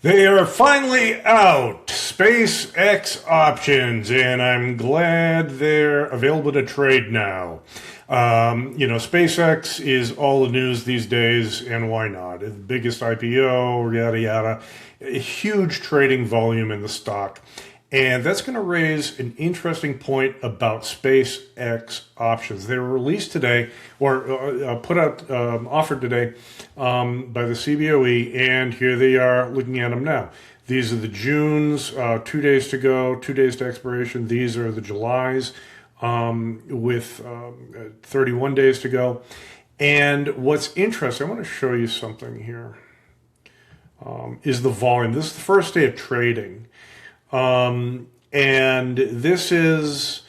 They are finally out, SpaceX options, and I'm glad they're available to trade now. SpaceX is all the news these days, and why not? The biggest IPO, yada yada, a huge trading volume in the stock. And that's going to raise an interesting point about SpaceX options. They were released today, or put out, offered today by the CBOE, and here they are looking at them now. These are the Junes, 2 days to go, 2 days to expiration. These are the Julys with 31 days to go. And what's interesting, I want to show you something here, is the volume. This is the first day of trading. And this is,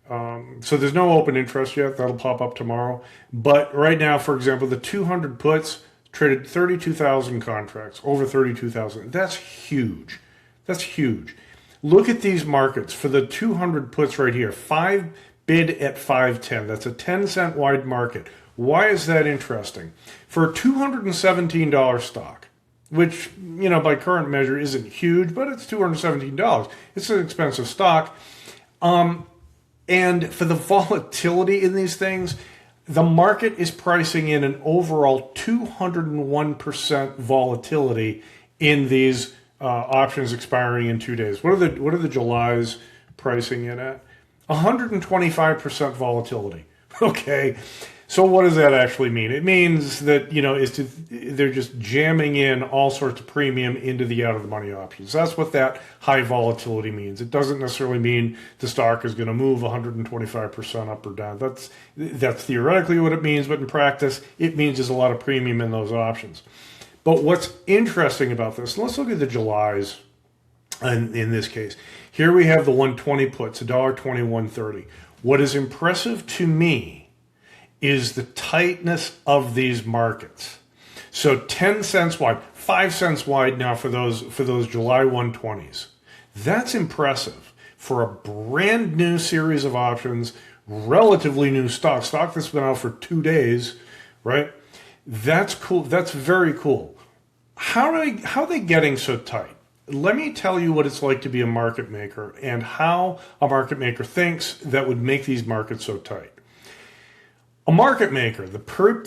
so there's no open interest yet. That'll pop up tomorrow. But right now, for example, the 200 puts traded 32,000 contracts, over 32,000. That's huge. That's huge. Look at these markets for the 200 puts right here. 5 bid at 510. That's a 10-cent wide market. Why is that interesting? For a $217 stock, which, by current measure isn't huge, but it's $217. It's an expensive stock. And for the volatility in these things, the market is pricing in an overall 201% volatility in these options expiring in 2 days. What are the Julys pricing in at? 125% volatility. Okay. So what does that actually mean? It means that, they're just jamming in all sorts of premium into the out-of-the-money options. That's what that high volatility means. It doesn't necessarily mean the stock is going to move 125% up or down. That's theoretically what it means, but in practice, it means there's a lot of premium in those options. But what's interesting about this, let's look at the Julys in this case. Here we have the 120 puts, $1.2130. What is impressive to me is the tightness of these markets. So 10 cents wide, 5 cents wide now for those July 120s. That's impressive for a brand new series of options, relatively new stock that's been out for 2 days, right? That's cool. That's very cool. How are they getting so tight? Let me tell you what it's like to be a market maker and how a market maker thinks that would make these markets so tight. A market maker, the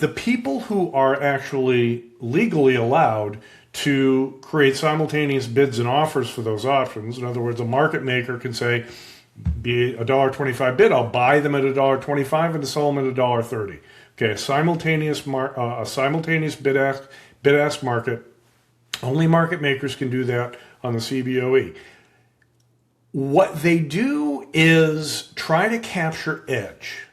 people who are actually legally allowed to create simultaneous bids and offers for those options. In other words, a market maker can say, be a $1.25 bid, I'll buy them at $1.25 and sell them at $1.30. Okay, a simultaneous bid-ask market. Only market makers can do that on the CBOE. What they do is try to capture edge.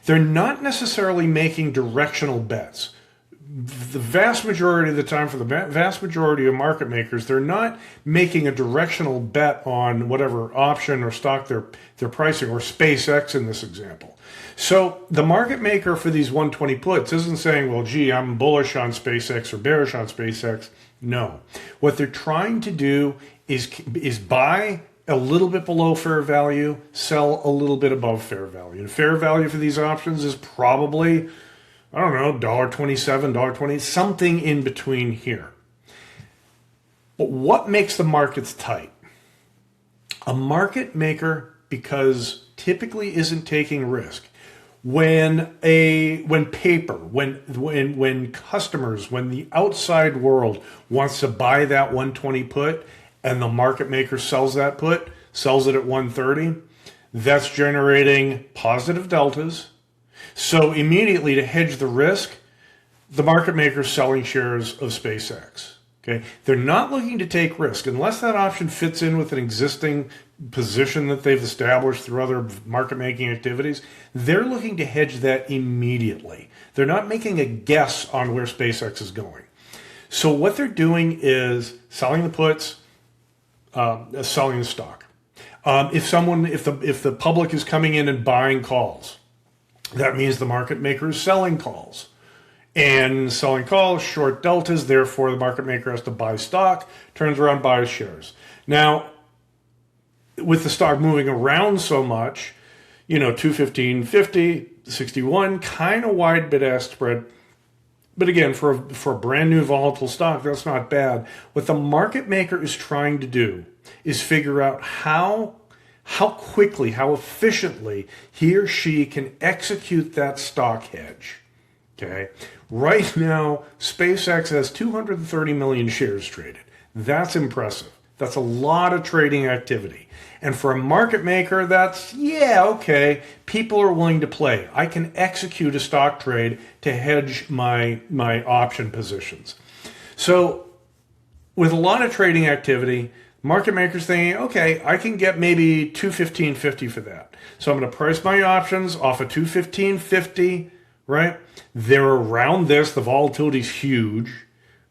They're not necessarily making directional bets. The vast majority of the time, for the vast majority of market makers, they're not making a directional bet on whatever option or stock they're pricing, or SpaceX in this example. So the market maker for these 120 puts isn't saying, well, gee, I'm bullish on SpaceX or bearish on SpaceX. No. What they're trying to do is buy a little bit below fair value, sell a little bit above fair value. And fair value for these options is probably, I don't know, $1.27, $1.20, something in between here. But what makes the markets tight? A market maker, because typically isn't taking risk. When customers, when the outside world wants to buy that 120 put, and the market maker sells that put, sells it at 130, that's generating positive deltas. So immediately, to hedge the risk, the market maker is selling shares of SpaceX. Okay, they're not looking to take risk unless that option fits in with an existing position that they've established through other market making activities. They're looking to hedge that immediately. They're not making a guess on where SpaceX is going. So what they're doing is selling the puts, selling the stock. If the public is coming in and buying calls, that means the market maker is selling calls. And selling calls, short deltas, therefore the market maker has to buy stock, turns around, buys shares. Now, with the stock moving around so much, 215.50, 61, kind of wide bid-ask spread, But again, for a brand new volatile stock, that's not bad. What the market maker is trying to do is figure out how quickly, how efficiently he or she can execute that stock hedge. Okay. Right now, SpaceX has 230 million shares traded. That's impressive. That's a lot of trading activity. And for a market maker, that's, yeah, okay, people are willing to play. I can execute a stock trade to hedge my option positions. So with a lot of trading activity, market makers thinking, okay, I can get maybe 215.50 for that. So I'm going to price my options off of 215.50, right? They're around this. The volatility is huge,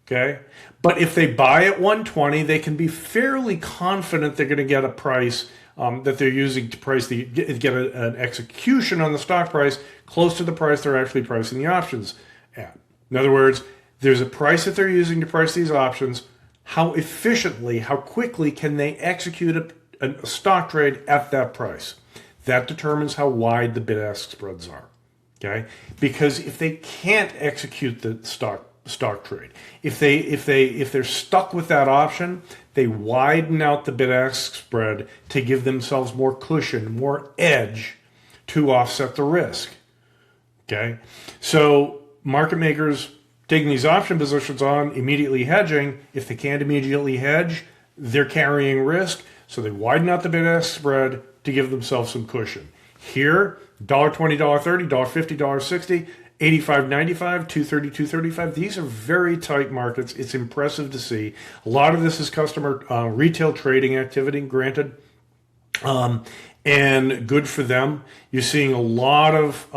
okay? But if they buy at 120, they can be fairly confident they're going to get a price that they're using to price get an execution on the stock price close to the price they're actually pricing the options at. In other words, there's a price that they're using to price these options. How efficiently, how quickly can they execute a stock trade at that price? That determines how wide the bid-ask spreads are. Okay, because if they can't execute the stock trade, if they're stuck with that option, they widen out the bid-ask spread to give themselves more cushion, more edge to offset the risk. Okay, so market makers taking these option positions on, immediately hedging. If they can't immediately hedge, they're carrying risk, so they widen out the bid-ask spread to give themselves some cushion. Here, $1.20, $1.30, $1.50, $1.60, $85.95, $2.30, $2.35. These are very tight markets. It's impressive to see. A lot of this is customer retail trading activity, granted, and good for them. You're seeing a lot of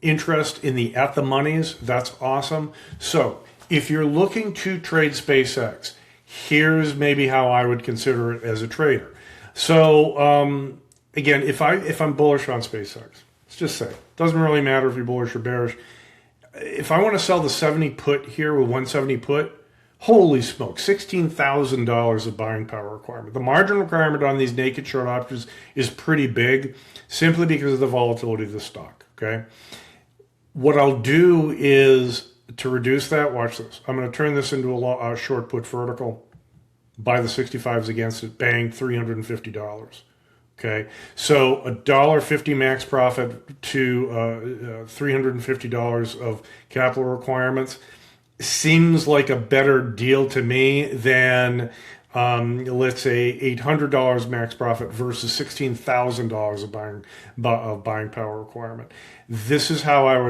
interest in the at the monies. That's awesome. So if you're looking to trade SpaceX, here's maybe how I would consider it as a trader. So again, if I'm bullish on SpaceX, let's just say, doesn't really matter if you're bullish or bearish. If I want to sell the 70 put here with 170 put, holy smoke, $16,000 of buying power requirement. The margin requirement on these naked short options is pretty big, simply because of the volatility of the stock. Okay. What I'll do is, to reduce that, watch this. I'm going to turn this into a short put vertical, buy the 65s against it, bang, $350. Okay, so $1.50 max profit to $350 of capital requirements seems like a better deal to me than, let's say, $800 max profit versus $16,000 of buying power requirement. This is how I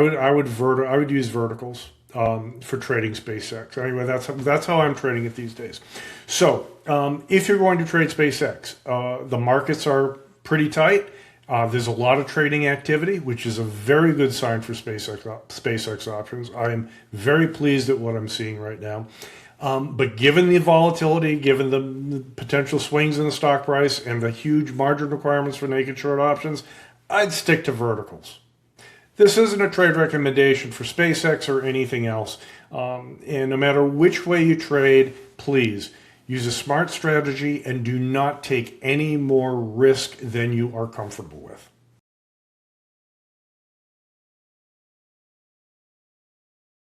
would use verticals for trading SpaceX. Anyway, that's how I'm trading it these days. So if you're going to trade SpaceX, the markets are pretty tight. There's a lot of trading activity, which is a very good sign for SpaceX options. I'm very pleased at what I'm seeing right now. But given the volatility, given the potential swings in the stock price and the huge margin requirements for naked short options, I'd stick to verticals. This isn't a trade recommendation for SpaceX or anything else. And no matter which way you trade, please use a smart strategy and do not take any more risk than you are comfortable with.